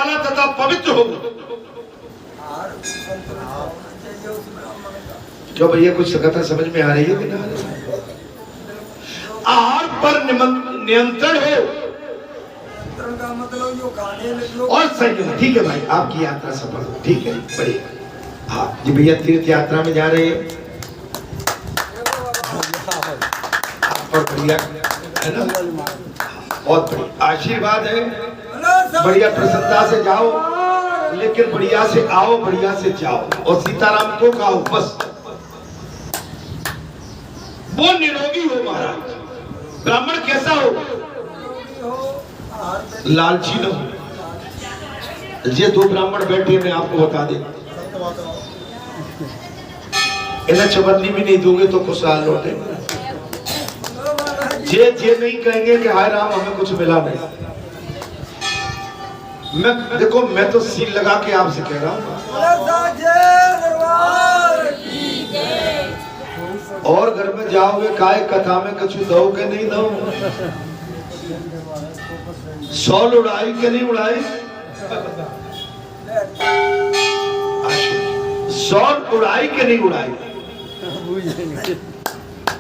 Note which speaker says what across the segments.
Speaker 1: वाला तथा पवित्र हो। जो भैया कुछ कथा समझ में आ रही है कि ना? आहार पर नियंत्रण हो
Speaker 2: का मतलब जो खाने
Speaker 1: और संयम। ठीक है भाई, आपकी यात्रा सफल हो। ठीक है, बढ़िया। हाँ जी भैया, तीर्थ यात्रा में जा रहे हैं और बढ़िया है ना, बहुत बढ़िया आशीर्वाद है। बढ़िया प्रसन्नता से जाओ, लेकिन बढ़िया से आओ, बढ़िया से जाओ, और सीताराम को कहो बस वो निरोगी हो महाराज। ब्राह्मण कैसा हो? लालची न हो। ये दो ब्राह्मण बैठे, मैं आपको बता दें, इन्हें चबन्नी भी नहीं दोगे तो खुशहाल लौटे। जे नहीं कहेंगे कि हाय राम हमें कुछ मिला नहीं। मैं देखो, मैं तो सील लगा के आपसे कह रहा हूँ, और घर में जाओगे काय कथा में कुछ दो के नहीं दो, 100 उड़ाई के नहीं उड़ाई, 100 उड़ाई के नहीं उड़ाई।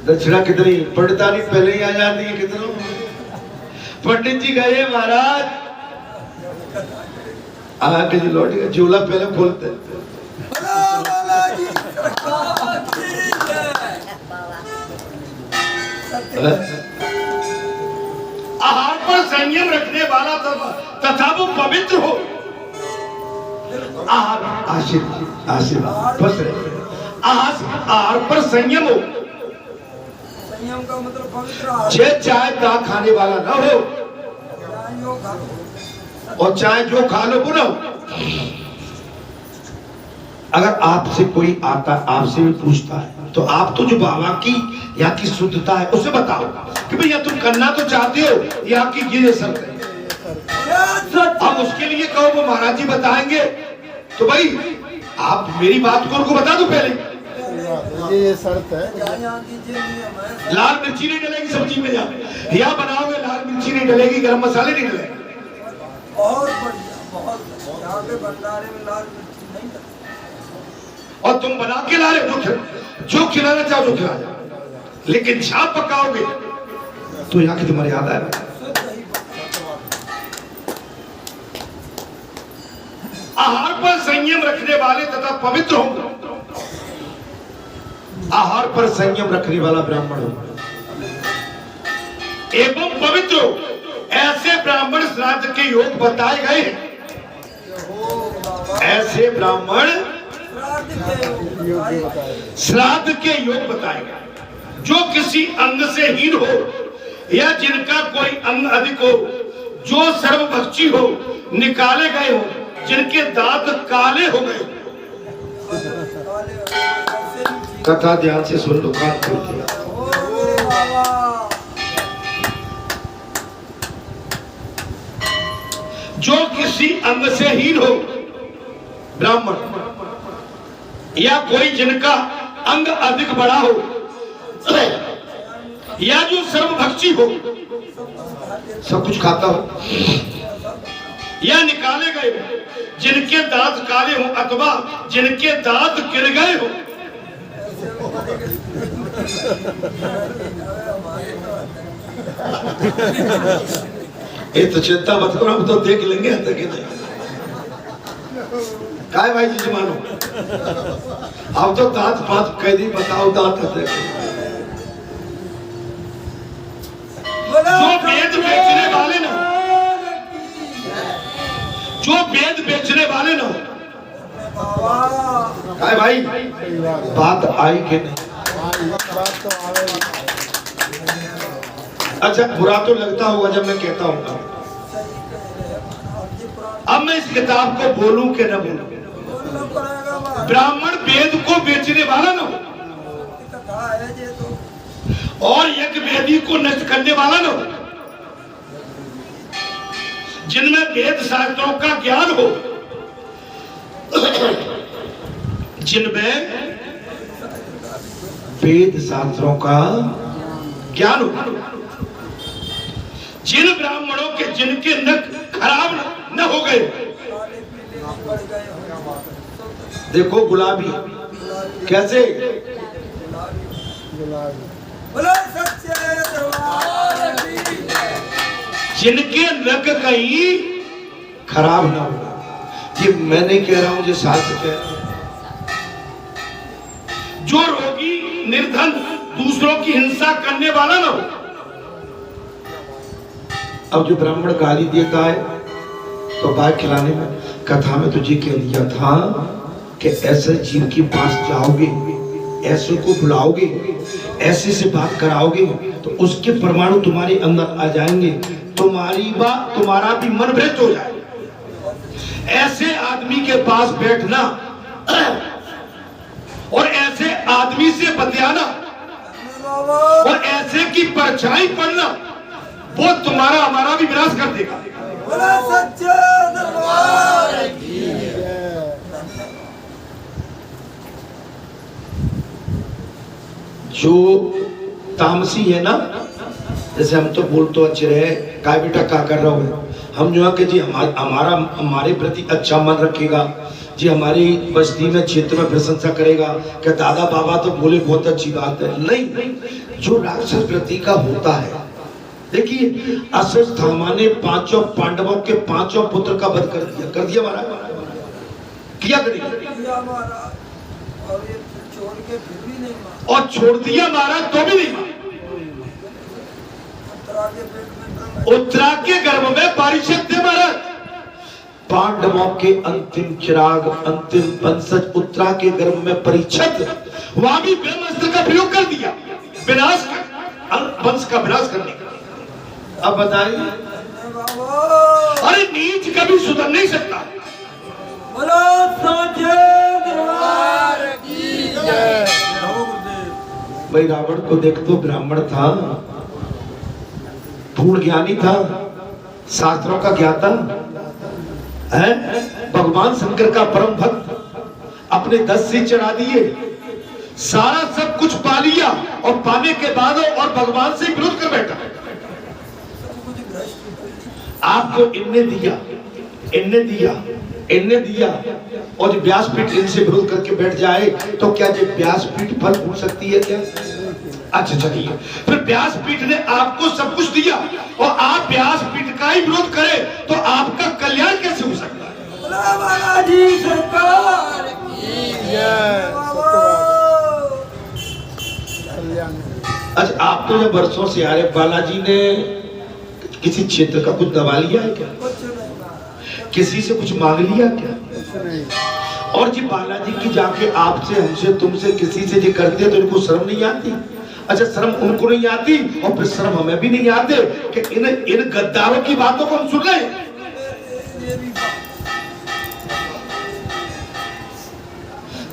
Speaker 1: दक्षिणा कितनी पंडिता नहीं पहले ही आ जाती है। कितनों पंडित जी गए महाराज, आके जी लौट गए, झोला पहले खोलते। आहार पर संयम रखने वाला तथा वो पवित्र हो। आशीर्वाद बस रहे। आहार पर संयम हो।
Speaker 2: संयम का मतलब पवित्र।
Speaker 1: जे चाय ता खाने वाला ना हो, और चाहे जो खा लो वो ना हो। अगर आपसे कोई आता, आपसे भी पूछता है, तो आप तो जो बाबा की यहाँ की शुद्धता है उसे बताओ कि भैया तुम करना तो चाहते हो, ये आपकी ये शर्त है। अब उसके लिए कहो वो महाराज जी बताएंगे, तो भाई आप मेरी बात को उनको बता दो पहले।
Speaker 3: ये शर्त है।
Speaker 1: लाल मिर्ची नहीं डलेगी सब्जी में, या बनाओगे लाल मिर्ची नहीं डलेगी, गरम मसाले नहीं डलेंगे।
Speaker 2: बहुत बढ़िया, बहुत यहाँ पे भंडारे में लाल मिर्ची नहीं डलती।
Speaker 1: और तुम बना के ला रहे हो, जो खिलाना चाहो जो खिला जाओ, लेकिन छाप पकाओगे तो यहाँ की तुम्हारी याद आएगा। आहार पर संयम रखने वाले तथा पवित्र हो। आहार पर संयम रखने वाला ब्राह्मण हो एवं पवित्र हो। ऐसे ब्राह्मण श्राद्ध के योग बताए गए हैं। ऐसे ब्राह्मण श्राद्ध के योग बताए गए जो किसी अंग से हीन हो, या जिनका कोई अंग अधिक हो, जो सर्वभक्षी हो, निकाले गए हो, जिनके दांत काले हो गए। कथा ध्यान से सुन लो, कान खोल के। जो किसी अंग से हीन हो ब्राह्मण, या कोई जिनका अंग अधिक बड़ा हो, या जो सर्वभक्षी हो, सब कुछ खाता हो, या निकाले गए हो, जिनके दांत काले हो, अथवा जिनके दांत गिर गए हो। ये तो चिंता मत करो, हम तो देख लेंगे अंदर के नहीं। काय भाई जी मानो, अब तो दांत पांच कह दी, बताओ दांत जो वेद बेचने वाले ना, जो वेद बेचने वाले ना, काय भाई बात आई के नहीं? अच्छा, बुरा तो लगता होगा जब मैं कहता हूँ। अब मैं इस किताब को बोलूं कि न बोलूं? ब्राह्मण वेद को बेचने वाला ना हो, और यज्ञ वेदी को नष्ट करने वाला ना हो, जिनमें वेद शास्त्रों का ज्ञान हो, जिनमें वेद शास्त्रों का ज्ञान हो, जिन ब्राह्मणों के जिनके नख खराब न हो गए, देखो गुलाबी कैसे,
Speaker 3: गुलाबी
Speaker 2: बोलो सच्चे दरबार की।
Speaker 1: जिनके नक कहीं खराब ना हो। ये मैं नहीं कह रहा हूं, ये शास्त्र कह रहा है। जो रोगी निर्धन दूसरों की हिंसा करने वाला ना हो। अब जो ब्राह्मण गाली देता है तो बात खिलाने में, कथा में तुझे कह दिया था कि ऐसे जीव के पास जाओगे, ऐसे को बुलाओगे, ऐसे से बात कराओगे तो उसके परमाणु तुम्हारे अंदर आ जाएंगे, तुम्हारा भी मन भ्रष्ट हो जाए। ऐसे आदमी के पास बैठना और ऐसे आदमी से बतियाना और ऐसे की परछाई पड़ना, वो तुम्हारा हमारा भी विनाश कर देगा।
Speaker 2: बोलो सच्चे दरबार की।
Speaker 1: जो तामसी है ना, जैसे हम तो बोल तो अच्छे रहे, काय बेटा क्या कर रहा हो, हम जो है कि जी हमारे प्रति अच्छा मन रखेगा जी, हमारी बस्ती में क्षेत्र में प्रशंसा करेगा कि दादा बाबा तो बोले बहुत अच्छी बात है। नहीं, जो राक्षस वृत्ति का होता है, देखिए अश्वत्थामा ने पांचों पांडवों के पांचों पुत्र का वध कर दिया महाराज, किया
Speaker 2: महाराज, और ये छोड़ के फिर भी नहीं मारा,
Speaker 1: और छोड़ दिया महाराज तो भी नहीं मारा। उत्तरा के गर्भ में परीक्षित थे महाराज, पांडवों के अंतिम चिराग, अंतिम वंशज उत्तरा के गर्भ में परीक्षित, वहां भी ब्रह्मास्त्र का प्रयोग कर दिया, विनाश कर, वंश का विनाश करने का। अब बताइए, अरे नीच कभी सुधर नहीं सकता।
Speaker 2: बोलो सच्चे दरबार की जय।
Speaker 1: भाई रावण को देख तो ब्राह्मण था, पूर्ण ज्ञानी था, शास्त्रों का ज्ञाता है, भगवान शंकर का परम भक्त, अपने 10 सिर चढ़ा दिए, सारा सब कुछ पा लिया और पाने के बाद और भगवान से विरोध कर बैठा। आपको इनने दिया, इनने दिया, इनने दिया, और जो व्यासपीठ इनसे विरोध करके बैठ जाए तो क्या ये व्यासपीठ फल फूल सकती है क्या? अच्छा चलिए, फिर व्यासपीठ ने आपको सब कुछ दिया और आप व्यासपीठ का ही विरोध करें तो आपका कल्याण कैसे हो सकता है?
Speaker 2: बोलो बालाजी सरकार की जय।
Speaker 1: अच्छा, आप तो जब वर्षों से आ रहे, बालाजी ने किसी क्षेत्र का कुछ दबा लिया है क्या?
Speaker 2: कुछ नहीं मारा,
Speaker 1: किसी से कुछ मांग लिया क्या?
Speaker 3: नहीं।
Speaker 1: और जी बालाजी की जाके आपसे, हमसे, तुमसे, किसी से जी करते हैं तो इनको शर्म नहीं आती? अच्छा, शर्म उनको नहीं आती और फिर शर्म हमें भी नहीं आते कि इन गद्दारों की बातों को हम सुन रहे हैं।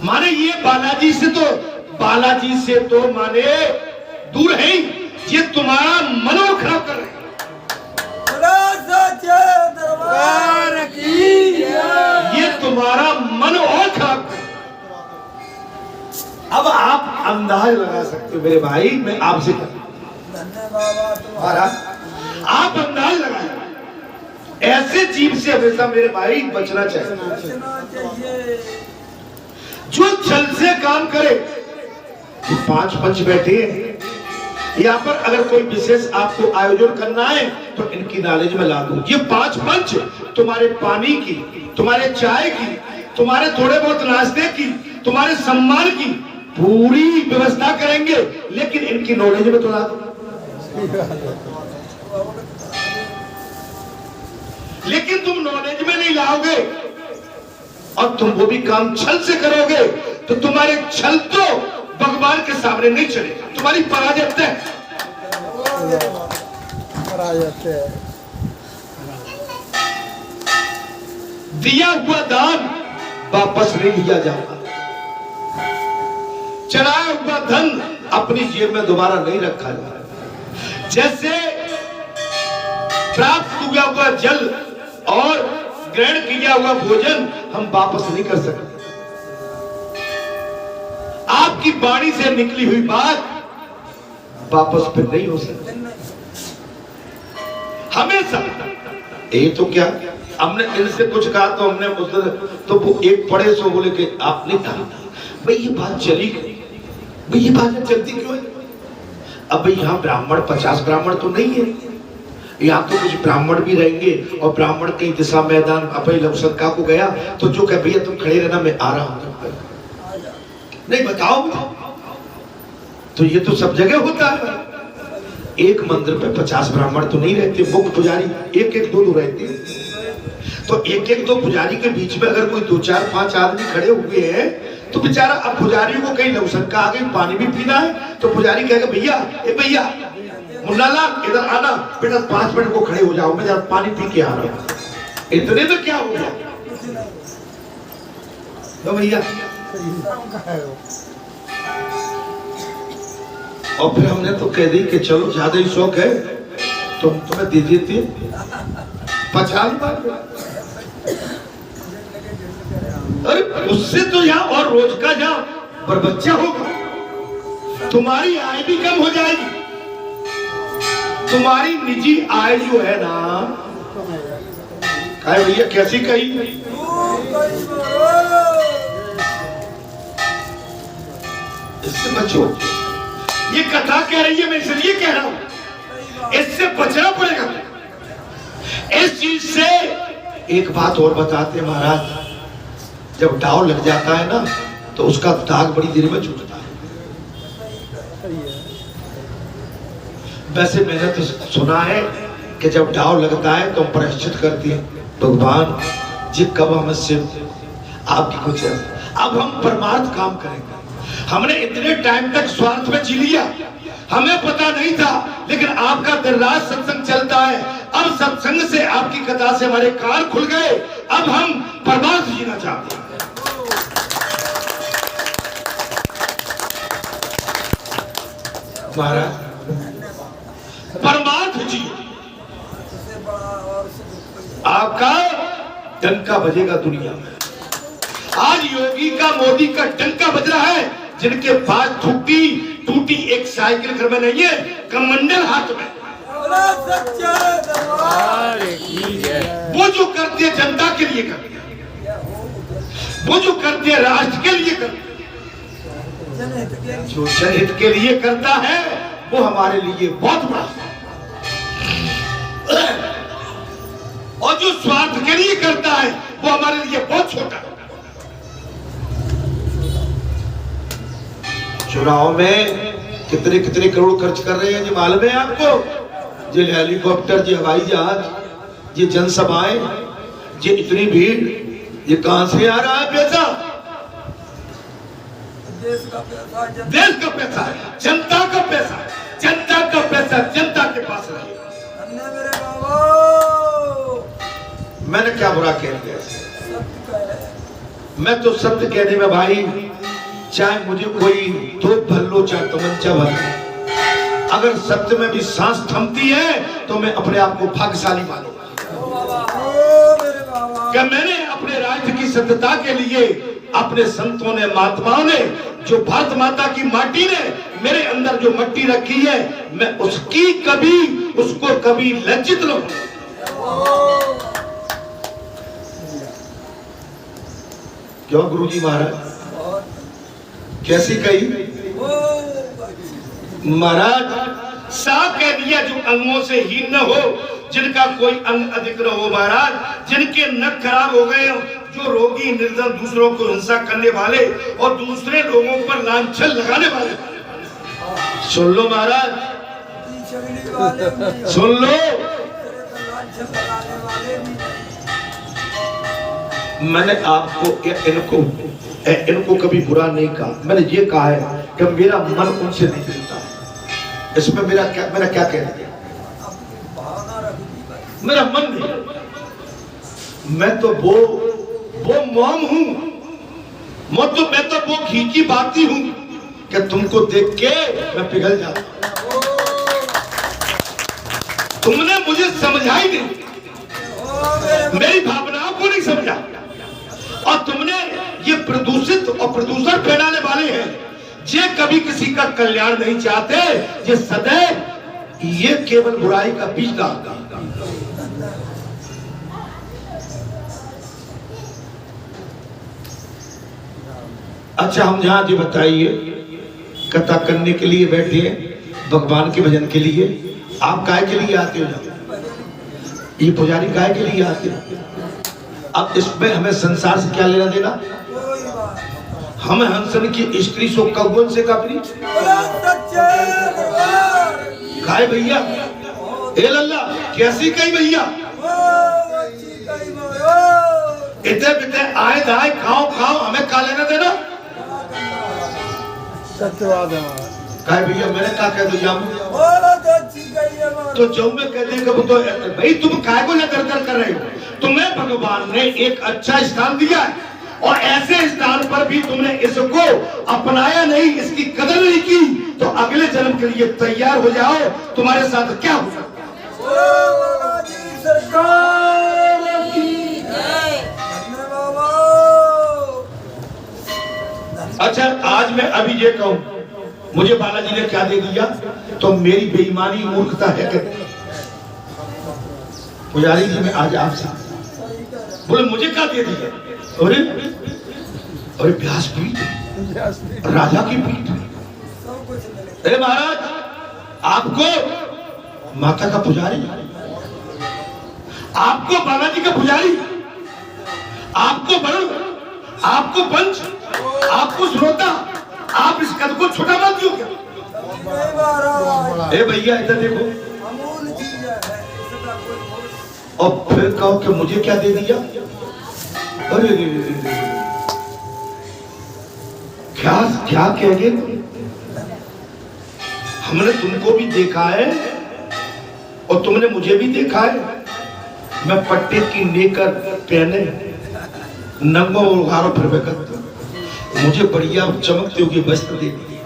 Speaker 1: माने ये बालाजी से तो माने दूर है, ये तुम्हारा मनोर खराब कर रहे हैं।
Speaker 2: सच्चे दरबार की जय।
Speaker 1: ये तुम्हारा मन और खराब कर। अब आप अंदाज लगा सकते हो मेरे भाई, मैं आपसे
Speaker 2: धन्यवाद
Speaker 1: तुम्हारा, आप अंदाज लगाए, ऐसे जीव से हमेशा मेरे भाई बचना चाहिए,
Speaker 2: बचना चाहिए।
Speaker 1: जो छल से काम करे। ये 5 पंच बैठे हैं यहाँ पर, अगर कोई विशेष आपको आयोजन करना है तो इनकी नॉलेज में ला दूं। ये 5 पंच तुम्हारे पानी की, तुम्हारे चाय की, तुम्हारे थोड़े बहुत नाश्ते की, तुम्हारे सम्मान की पूरी व्यवस्था करेंगे, लेकिन इनकी नॉलेज में तो ला दो। लेकिन तुम नॉलेज में नहीं लाओगे और तुम वो भी काम छल से करोगे तो तुम्हारे छल तो भगवान के सामने नहीं चलेगा, तुम्हारी पराजय तय। दिया हुआ दान वापस नहीं लिया जाता, चढ़ाया हुआ धन अपनी जेब में दोबारा नहीं रखा जाता। जैसे प्राप्त हुआ हुआ जल और ग्रहण किया हुआ भोजन हम वापस नहीं कर सकते। आपकी वाणी से निकली हुई बात वापस फिर नहीं हो सकती। हमेशा ये तो क्या, हमने इनसे कुछ कहा तो हमने मुझसे तो वो एक पड़े सो बोले कि आप नहीं कहा भाई ये बात चली गई भाई ये बात चलती क्यों है? अब भाई यहाँ ब्राह्मण 50 ब्राह्मण तो नहीं है, यहाँ तो कुछ ब्राह्मण भी रहेंगे और ब्राह्मण कहीं दिशा मैदान अपने लवसरका को गया तो जो कह भैया तुम खड़े रहना मैं आ रहा हूँ, नहीं बताओ तो ये तो सब जगह होता है। एक मंदिर पे 50 ब्राह्मण तो नहीं रहते, मुख्य पुजारी एक एक दो रहते हैं। तो एक एक दो पुजारी के बीच में अगर कोई 2 4 5 आदमी खड़े हुए हैं तो बेचारा अब पुजारी को कहीं लवसरका आ गई पानी भी पीना है तो पुजारी कहेगा भैया ए भैया मुन्नालाल इधर आना बेटा 5 मिनट को खड़े हो जाओ मैं जरा पानी पी के आ रहा हूँ। इतने में क्या हो गया तो भैया और फिर हमने तो कह दी कि चलो ज्यादा ही शौक है तो तुम्हें दे देती 50 बार। अरे उससे तो यहाँ और रोज का जाओ पर बच्चा होगा, तुम्हारी आय भी कम हो जाएगी, तुम्हारी निजी आय जो है ना कहे भैया कैसी कही इससे बचो। ये कथा कह रही है मैं इसलिए कह रहा हूं इससे बचना पड़ेगा। इस चीज से एक बात और बताते महाराज, जब दाव लग जाता है ना तो उसका दाग बड़ी देर में छूटता है। वैसे मैंने तो सुना है कि जब दाव लगता है तो हम प्रायश्चित करते हैं, भगवान जी कब हमसे आपकी कुछ अब हम परमार्थ काम करेंगे। हमने इतने टाइम तक स्वार्थ में जी लिया, हमें पता नहीं था, लेकिन आपका दिन रात सत्संग चलता है। अब सत्संग से आपकी कथा से हमारे कान खुल गए, अब हम परमार्थ जीना चाहते हैं। महाराज परमार्थ जी आपका डंका बजेगा दुनिया में। आज योगी का मोदी का डंका बज रहा है, जिनके पास टूटी एक साइकिल घर में नहीं है, कमंडल हाथ में। वो जो करते हैं जनता के लिए करते हैं, वो जो करते हैं राष्ट्र के लिए करते हैं, जो जनहित के लिए करता है वो हमारे लिए बहुत बड़ा, और जो स्वार्थ के लिए करता है वो हमारे लिए बहुत छोटा। चुनाव में कितने कितने करोड़ खर्च कर रहे हैं जी मालूम है आपको? ये हेलीकॉप्टर, ये हवाई जहाज, ये जनसभाएं, ये इतनी भीड़, ये कहां से आ रहा है पैसा? देश का पैसा है, जनता का पैसा, जनता का पैसा जनता के पास रहे। मैंने क्या बुरा कह दिया? मैं तो सत्य कहने में भाई, चाहे मुझे कोई तो भल्लो चाहे तमंचा भल्लो, अगर सत्य में भी सांस थमती है तो मैं अपने आप को भाग्यशाली मानूंगा कि मैंने अपने राज्य की सत्यता के लिए अपने संतों ने, महात्माओं ने, जो भारत माता की माटी ने मेरे अंदर जो मट्टी रखी है, मैं उसको कभी लज्जित न हूं। क्यों गुरुजी महाराज कैसी कही? महाराज साफ कह दिया, जो अंगों से हीन न हो, जिनका कोई अंग अधिक न हो महाराज, जिनके नख खराब हो गए, जो रोगी निर्धन, दूसरों को हिंसा करने वाले और दूसरे लोगों पर लांछन लगाने वाले। सुन लो महाराज, सुन लो, मैंने आपको इनको कभी बुरा नहीं कहा। मैंने ये कहा है कि मेरा मन उनसे नहीं मिलता है। इसमें मेरा क्या कहना है? मेरा मन नहीं, मैं तो वो मॉम हूं, मैं तो वो घी की बाती हूं कि तुमको देख के मैं पिघल जाता। तुमने मुझे समझा ही नहीं, मेरी भावनाओं को नहीं समझा, और तुमने ये प्रदूषित और प्रदूषण फैलाने वाले हैं, ये कभी किसी का कल्याण नहीं चाहते, ये सदैव ये केवल बुराई का बीज डालता। अच्छा हम यहाँ जी बताइए, कथा करने के लिए बैठे हैं, भगवान के भजन के लिए, आप काय के लिए आते हो? ये पुजारी काय के लिए आते हो? अब इसमें हमें संसार से क्या लेना देना?
Speaker 2: कोई बात
Speaker 1: हम हंसन की स्त्री सो कौन से कपड़ी
Speaker 2: बोला सच्चे दरबार
Speaker 1: काय भैया? ए लल्ला कैसी कही भैया?
Speaker 2: ओ अच्छी कई मोयो
Speaker 1: इतने बिते आए दाए खाओ खाओ, हमें का लेना देना?
Speaker 3: सत्यवाद है हमारा।
Speaker 1: काय भैया मैंने क्या कह दिया?
Speaker 2: बोला तो अच्छी कई है मोयो
Speaker 1: तो जो मैं कहते हैं कि तो भाई तुम काय को दर दर कर रहे हो? तुम्हें भगवान ने एक अच्छा स्थान दिया है और ऐसे स्थान पर भी तुमने इसको अपनाया नहीं, इसकी कदर नहीं की, तो अगले जन्म के लिए तैयार हो जाओ, तुम्हारे साथ क्या हो सकता है?
Speaker 2: ओ बालाजी सरकार की जय धन्य बाबा।
Speaker 1: अच्छा आज मैं अभी ये कहूं, मुझे बालाजी ने क्या दे दिया, तो मेरी बेईमानी मूर्खता है कि पुजारी जी मैं आज आपसे बोले मुझे क्या दे दिया? अरे अरे व्यासपीठ, राजा की पीठ।
Speaker 2: सब कुछ मिले
Speaker 1: अरे महाराज आपको माता का पुजारी, आपको बालाजी का पुजारी, आपको वरुण, आपको पंच, आपको श्रोता, आप इस कद को छोटा मत दियो क्या?
Speaker 2: नहीं महाराज
Speaker 1: ए भैया इधर देखो,
Speaker 2: अमूल चीज है इसका कोई मोल
Speaker 1: और फिर कहो कि मुझे क्या दे दिया? अरे रे रे रे रे। क्या क्या कह गए? हमने तुमको भी देखा है और तुमने मुझे भी देखा है। मैं पट्टे की नेकर पहने नंगो उघारो फिर करता, मुझे बढ़िया चमकते हुए वस्त्र दे दिए।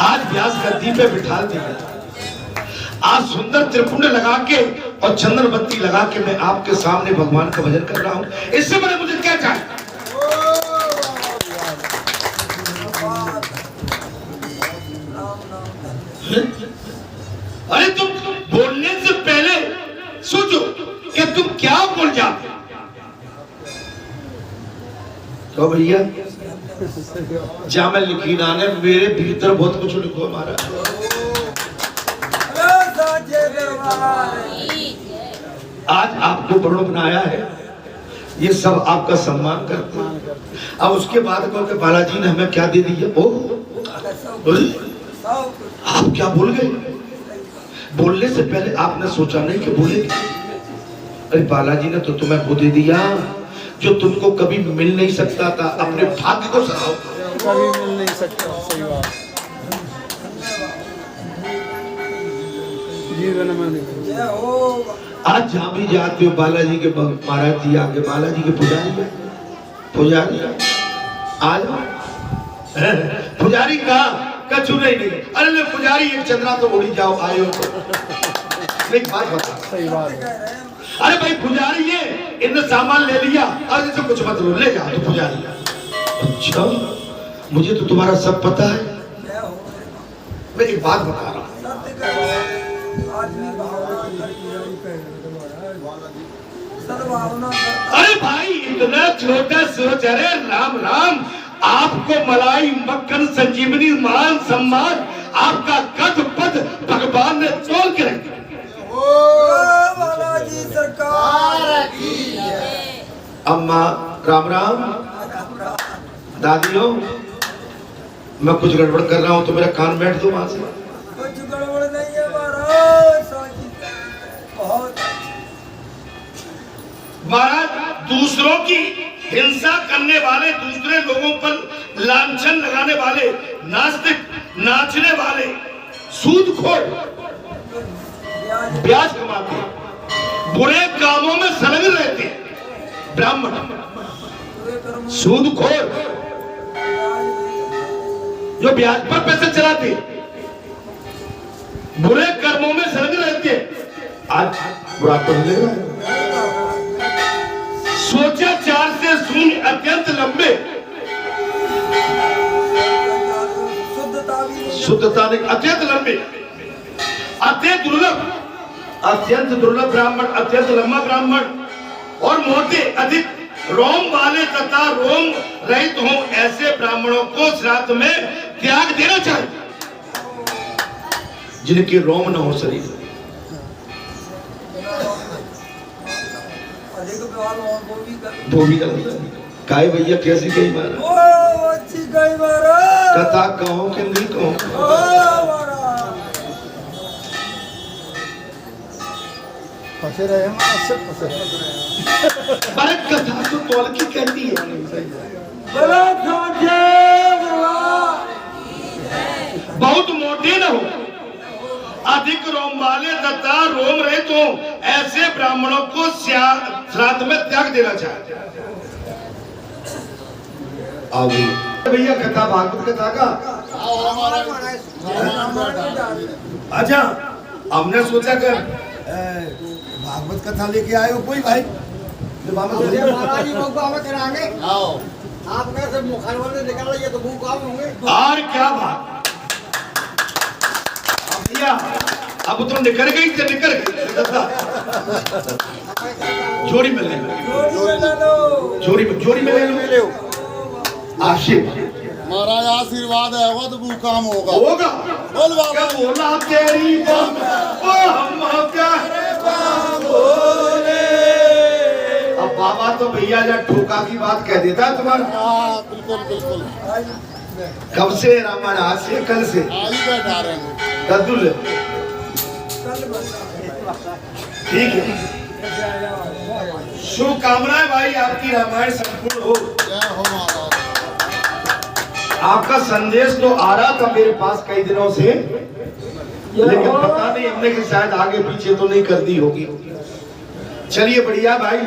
Speaker 1: आज व्यास गद्दी पे बिठा दिया, आज सुंदर त्रिपुंड लगा के और चंदन बत्ती लगा के मैं आपके सामने भगवान का भजन कर रहा हूं। इससे बड़े मुझे क्या चाहिए? अरे तुम बोलने से पहले सोचो कि तुम क्या बोल जाते। तो भैया जामल लिखी नाने मेरे भीतर बहुत कुछ लिखो हमारा।
Speaker 2: साचे दरबार
Speaker 1: आज आपको बड़ो बनाया है, ये सब आपका सम्मान करते हैं। अब उसके बाद कहो कि बालाजी ने हमें क्या दे दिया? ओ
Speaker 2: सब कुछ
Speaker 1: आप क्या बोल गए? बोलने से पहले आपने सोचा नहीं कि बोलेंगे? अरे बालाजी ने तो तुम्हें वो दे दिया जो तुमको कभी मिल नहीं सकता था। अपने भाग्य को सराहो।
Speaker 3: कभी मिल नहीं सकता। सही बात। जीवन में नहीं।
Speaker 2: जय हो
Speaker 1: आज जहाँ भी जाते हो बालाजी के महाराज जी आगे, बालाजी के पुजारी है, पुजारी आज पुजारी का कछु नहीं। अरे ले पुजारी एक चंद्रा तो उड़ी जाओ आयो तो एक बात बता।
Speaker 3: सही बात है।
Speaker 1: अरे भाई पुजारी ये इनने सामान ले लिया और इसे कुछ मत लो, ले जाओ तो पुजारी। अच्छा मुझे तो तुम्हारा सब पता है।
Speaker 2: जय हो
Speaker 1: मैं एक बात बता रहा हूँ,
Speaker 2: सत्य का आदमी भावना सद्भावना
Speaker 1: अरे भाई इतना छोटा सोच। अरे राम राम, आपको मलाई मक्खन संजीवनी मान सम्मान आपका कद पद भगवान ने तोल के रखा।
Speaker 2: बालाजी सरकार की
Speaker 1: अम्मा राम राम, दादियों मैं कुछ गड़बड़ कर रहा हूँ तो मेरा कान बैठ दो वहां से।
Speaker 2: कुछ गड़बड़ नहीं है महाराज, साची बहुत
Speaker 1: महाराज दूसरों की हिंसा करने वाले, दूसरे लोगों पर लांछन लगाने वाले, नास्तिक नाचने वाले, सूदखोर, ब्याज कमाते, बुरे कामों में संलग्न रहते, ब्राह्मण, सूदखोर जो ब्याज पर पैसे चलाते, बुरे कर्मों में संलग्न रहते, आज बुरा कर ले रहा है। सोचा चार से शून्य अत्यंत लंबे, शुद्धता ने अत्यंत लंबे, अत्यंत दुर्लभ ब्राह्मण, अत्यंत लंबा ब्राह्मण और मोटे अधिक रोम वाले तथा रोम रहित हो ऐसे ब्राह्मणों को श्राद्ध में त्याग देना चाहिए, जिनके रोम न हो शरीर।
Speaker 2: अधिक विवाद और
Speaker 1: वो भी कर काय भैया कैसी गई महाराज?
Speaker 2: ओ अच्छी गई महाराज।
Speaker 1: कथा कहो कि नहीं कहो?
Speaker 3: फंसे रहे हम, अच्छे फंसे रहे।
Speaker 1: अरे कथा तो तौल की कहती है।
Speaker 2: बोलो साचे दरबार।
Speaker 1: बहुत मोटे न हो, अधिक रोम वाले तथा रोम रहित हो ऐसे ब्राह्मणों को श्राद्ध में त्याग देना चाहिए। भैया कथा भागवत कथा का। अच्छा, हमने सोचा कर भागवत कथा लेके आए हो कोई भाई?
Speaker 2: महाराज जी मौका हमें कराएंगे। आप कैसे मुखारवा से निकल रही है तो भूख आप होंगे।
Speaker 1: और क्या बात भैया, अब तो निकल गई तो निकल गई। जोड़ी में ले लो, जोड़ी में ले लो। आशीर्वाद
Speaker 4: महाराज आशीर्वाद है वो तो वो काम होगा
Speaker 1: होगा।
Speaker 4: बोल बाबा
Speaker 1: बोला तेरी बम ओ हम क्या बोले। अब बाबा तो भैया जब ठोका की बात कह देता है तुम्हारा।
Speaker 4: हाँ बिल्कुल बिल्कुल।
Speaker 1: कब से रामायण? आज से कल से?
Speaker 4: आज ही बैठा रहे हैं
Speaker 1: कद्दुल ठीक है। शुभकामनाएं भाई, आपकी रामायण संपूर्ण हो।
Speaker 4: जय हो महाराज।
Speaker 1: आपका संदेश तो आ रहा था मेरे पास कई दिनों से, लेकिन पता नहीं हमने कि शायद आगे पीछे तो नहीं कर दी होगी। चलिए बढ़िया भाई।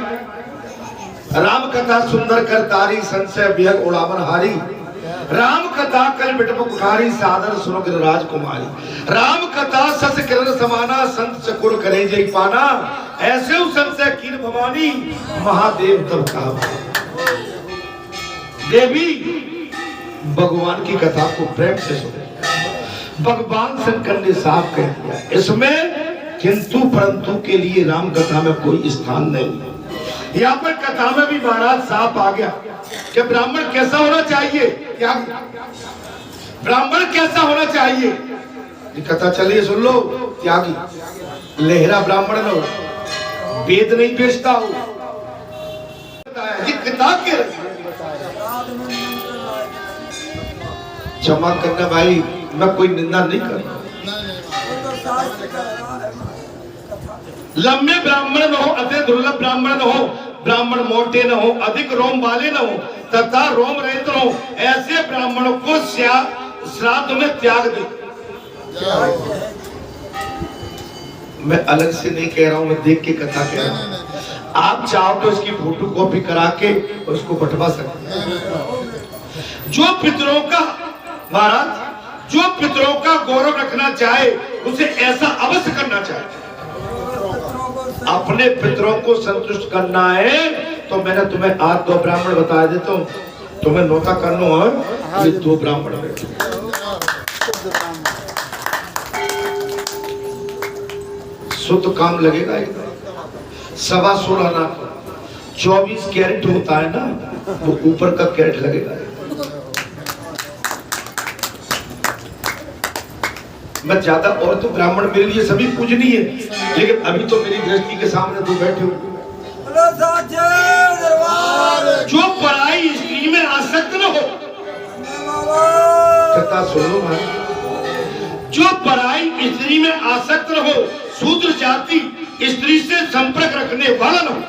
Speaker 1: राम कथा सुंदर कर तारी, संशय विहग उड़ावन हारी। राम कथा कल बिटप कुठारी, सादर सुनो गिरिराज कुमारी। राम कथा सस किरण समाना, संत चकुर करे जय पाना। ऐसे संशय कीन भवानी, महादेव तब कहा। देवी भगवान की कथा को प्रेम से सुने। भगवान शंकर ने साफ कह दिया इसमें किंतु परंतु के लिए राम कथा में कोई स्थान नहीं। यहाँ पर कथा में भी महाराज साफ आ गया कि ब्राह्मण कैसा होना चाहिए। क्या ब्राह्मण कैसा होना चाहिए? ये कथा चलिए सुन लो। त्यागी, लहरा ब्राह्मण न हो, वेद नहीं बेचता हो। ये किताब के क्षमा करना भाई, मैं कोई निंदा नहीं कर रहा। लंबे ब्राह्मण न हो, अति दुर्लभ ब्राह्मण न हो, ब्राह्मण मोटे न हो, अधिक रोम वाले न हो तथा रोम रहित हो ऐसे ब्राह्मणों को श्राद्ध में त्याग दे। मैं अलग से नहीं कह रहा हूं, मैं देख के कथा कह रहा हूं। आप चाहो तो इसकी फोटो कॉपी करा के उसको बंटवा सकते हैं। जो पितरों का महाराज, जो पितरों का गौरव रखना चाहे उसे ऐसा अवश्य करना चाहिए। अपने पितरों को संतुष्ट करना है तो मैंने तुम्हें आज 2 ब्राह्मण बता देता हूँ। तुम्हें नौता करना है, ये 2 ब्राह्मण शुद्ध काम लगेगा। 16.25 आना 24 कैरेट होता है ना, वो ऊपर का कैरेट लगेगा। मैं ज्यादा और तो ब्राह्मण मेरे लिए सभी पूजनीय है, लेकिन अभी तो मेरी दृष्टि के सामने तो बैठे हो। जो पराई स्त्री में आसक्त न हो, कथा सुनो भाई। जो पराई स्त्री में आसक्त न हो, शूद्र जाति स्त्री से संपर्क रखने वाला न हो।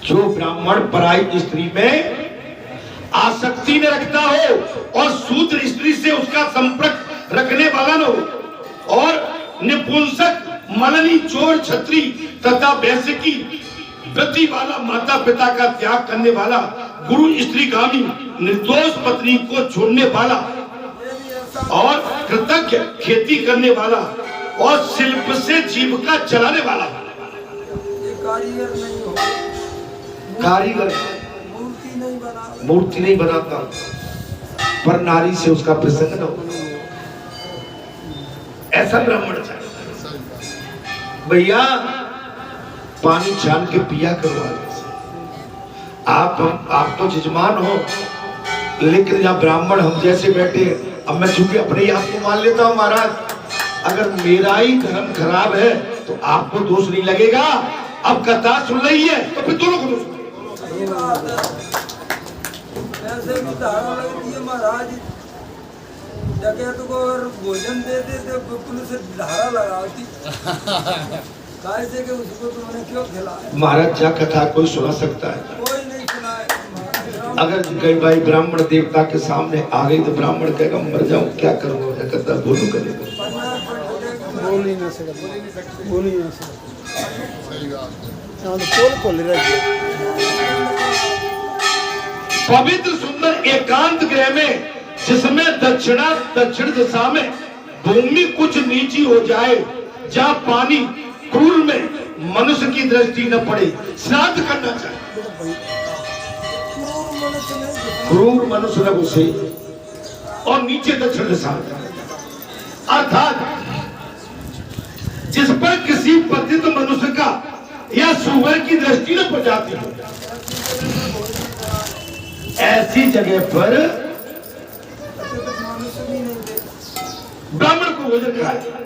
Speaker 1: जो ब्राह्मण पराई स्त्री में आसक्ति न रखता हो और शूद्र स्त्री से उसका संपर्क रखने वाला न हो और निपुंसक, मलनी, चोर, छत्री तथा वैश्य की वृत्ति वाला, माता पिता का त्याग करने वाला, गुरु स्त्रीगामी, निर्दोष पत्नी को छोड़ने वाला और कृतज्ञ, खेती करने वाला और शिल्प से जीविका चलाने वाला।
Speaker 2: कारीगर नहीं हो,
Speaker 1: कारीगर मूर्ति नहीं बनाता, पर नारी से उसका प्रसंग न हो, ऐसा ब्राह्मण चाहिए। भैया पानी छान के पिया करो आगे से। आप तो जजमान हो, लेकिन यहाँ ब्राह्मण हम जैसे बैठे। अब मैं चूंकि अपने आप को मान लेता हूँ महाराज, अगर मेरा ही धर्म खराब है तो आपको दोष नहीं लगेगा। अब कथा सुन रही है तो फिर दोनों को दोष लगेगा।
Speaker 5: ऐसे भी धारा लगती है महाराज, डकैत को और भोजन देते थे पुलिस से धारा लगाती कैसे कि उसको तुमने क्यों खिलाया।
Speaker 1: महाराज क्या कथा कोई सुना सकता है?
Speaker 5: कोई नहीं सुनाए।
Speaker 1: अगर कई भाई ब्राह्मण देवता के सामने आ गई तो ब्राह्मण कहेगा मर जाऊं, क्या करूंगा, क्या करता बोलू करेगा।
Speaker 3: बोल ही ना सकता, बोल ही ना सकता।
Speaker 4: सही बात है।
Speaker 3: यहाँ तो पोल खोल रहा है।
Speaker 1: पवित्र सुंदर एकांत गृह में, जिसमें दक्षिण दिशा में भूमि कुछ नीची हो जाए, जहाँ पानी क्रूर में मनुष्य की दृष्टि न पड़े, श्राद्ध करना चाहिए। क्रूर मनुष्य न घुसे और नीचे दक्षिण दिशा में, अर्थात जिस पर किसी पतित मनुष्य का या सुअर की दृष्टि न पड़ जाती हो, ऐसी जगह पर ब्राह्मण को भोजन कराए।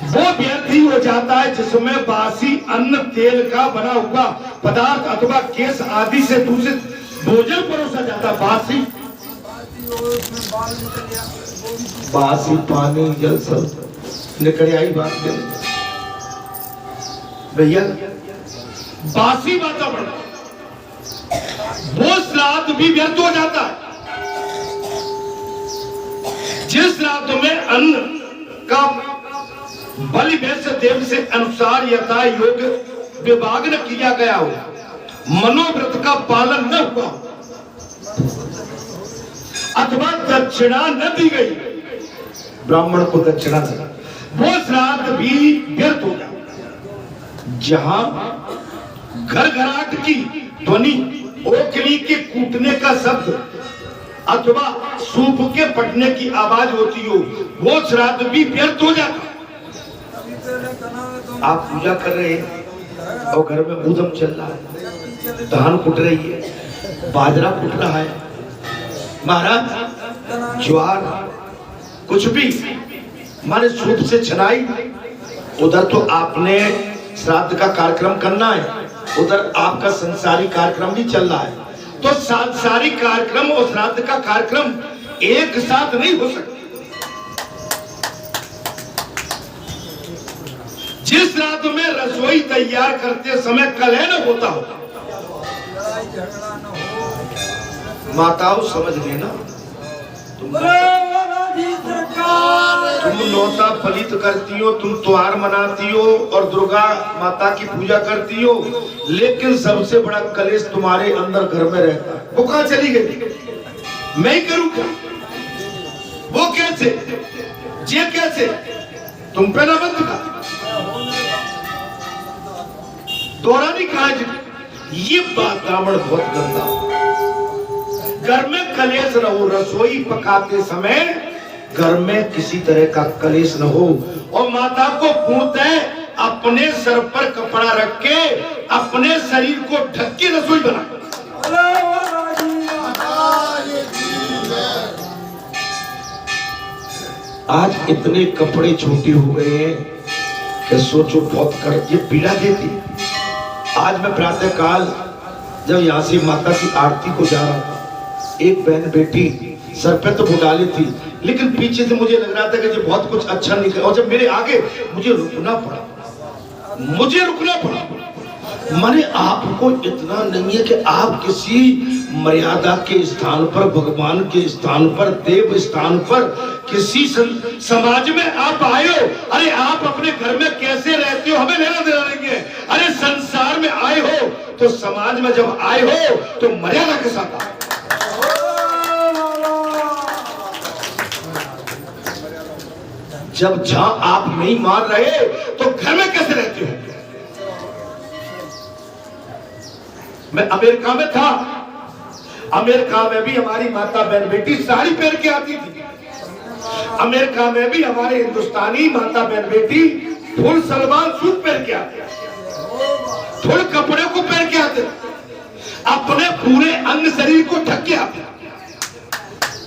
Speaker 1: वो व्यर्थ ही हो जाता है जिसमें बासी अन्न, तेल का बना हुआ पदार्थ अथवा केस आदि से दूषित भोजन परोसा जाता। बासी पानी जल सब निकल आई बात भैया। बासी वातावरण, वो श्राद्ध भी व्यर्थ हो जाता है। जिस श्राद्ध में अन्न का बलि वैश्य देव से अनुसार यथा योग्य विभाग न किया गया हो, मनोव्रत का पालन न हुआ अथवा दक्षिणा न दी गई, ब्राह्मण को दक्षिणा दी, वो श्राद्ध भी व्यर्थ हो गया। जहां घर घराट की ध्वनि, ओखली के कूटने का शब्द अथवा सूप के फटने की आवाज होती हो, वो श्राद्ध भी व्यर्थ हो जाता। आप पूजा कर रहे हैं और घर में ऊधम चल रहा है, धान कुट रही है, बाजरा कुट रहा है, महाराज ज्वार कुछ भी माने सूप से छनाई, उधर तो आपने श्राद्ध का कार्यक्रम करना है, उधर आपका संसारी कार्यक्रम भी चल रहा है। तो सांसारिक कार्यक्रम और श्राद्ध का कार्यक्रम एक साथ नहीं हो सकते। जिस श्राद्ध में रसोई तैयार करते समय कलह न होता हो, माताओं समझ लेना, तुम नौता फलित करती हो, तुम त्योहार मनाती हो और दुर्गा माता की पूजा करती हो, लेकिन सबसे बड़ा कलेश तुम्हारे अंदर घर में रहता है। वो कहाँ चली गई? मैं ही करूँ क्या? वो कैसे, ये कैसे, तुम पे ना बंद का दोहरानी कहा। ये वातावरण बहुत गंदा। घर में कलेश न हो, रसोई पकाते समय घर में किसी तरह का कलेश न हो, और माता को पूर्णतः अपने सर पर कपड़ा रख के अपने शरीर को ढक के रसोई बना। आज इतने कपड़े छोटे हो गए हैं कि सोचो बहुत कर ये पीड़ा देती। आज मैं प्रातः काल जब यहाँ से माता की आरती को जा रहा था, एक बहन बेटी सर पे तो डाली थी, लेकिन पीछे से मुझे लग रहा था कि बहुत कुछ अच्छा निकला, और जब मेरे आगे मुझे रुकना पड़ा। माने आपको इतना नहीं है कि आप किसी मर्यादा के स्थान पर, भगवान के स्थान पर, देव स्थान पर, किसी समाज में आप आए हो। अरे आप अपने घर में कैसे रहते हो हमें लेना देना नहीं है। अरे संसार में आए हो तो समाज में जब आए हो तो मर्यादा के साथ आओ। जब जहां आप नहीं मान रहे तो घर में कैसे रहते हो? मैं अमेरिका में था, अमेरिका में भी हमारी माता बहन बेटी साड़ी पहन के आती थी। अमेरिका में भी हमारे हिंदुस्तानी माता बहन बेटी फुल सलवार सूट पहन के आते, फुल कपड़े को पहन के आते, अपने पूरे अंग शरीर को ढक के